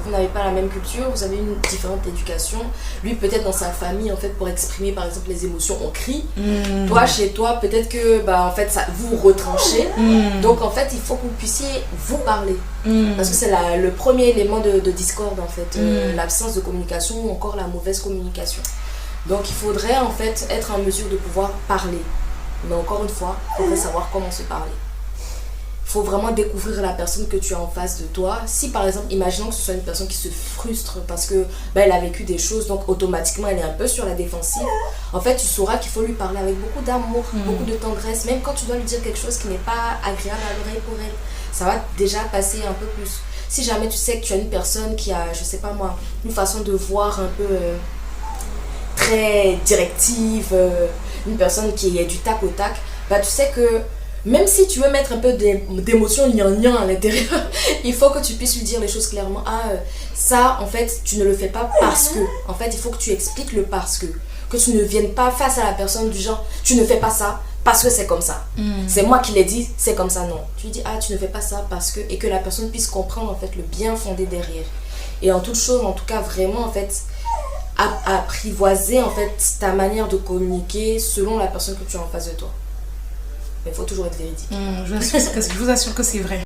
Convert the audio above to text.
vous n'avez pas la même culture, vous avez une différente éducation. Lui, peut-être dans sa famille, en fait, pour exprimer, par exemple, les émotions, on crie. Toi, chez toi, peut-être que, en fait, ça, vous retranchez. Donc, en fait, il faut que vous puissiez vous parler. Parce que c'est le premier élément de discorde, en fait. L'absence de communication ou encore la mauvaise communication. Donc, il faudrait, en fait, être en mesure de pouvoir parler. Mais encore une fois, il faudrait savoir comment se parler. Il faut vraiment découvrir la personne que tu as en face de toi. Si par exemple, imaginons que ce soit une personne qui se frustre parce que elle a vécu des choses, donc automatiquement elle est un peu sur la défensive. En fait, tu sauras qu'il faut lui parler avec beaucoup d'amour, beaucoup de tendresse, même quand tu dois lui dire quelque chose qui n'est pas agréable à l'oreille pour elle. Ça va déjà passer un peu plus. Si jamais tu sais que tu as une personne qui a, je sais pas moi, une façon de voir un peu très directive, une personne qui est du tac au tac, tu sais que même si tu veux mettre un peu d'émotion liant à l'intérieur, il faut que tu puisses lui dire les choses clairement. Ça, en fait, tu ne le fais pas parce que. En fait, il faut que tu expliques le parce que. Que tu ne viennes pas face à la personne du genre, tu ne fais pas ça parce que c'est comme ça. C'est moi qui l'ai dit, c'est comme ça, non. Tu lui dis, tu ne fais pas ça parce que. Et que la personne puisse comprendre, en fait, le bien fondé derrière. Et en toute chose, en tout cas, vraiment, en fait, apprivoiser, en fait, ta manière de communiquer selon la personne que tu as en face de toi. Mais il faut toujours être véridique. Je vous assure que c'est vrai.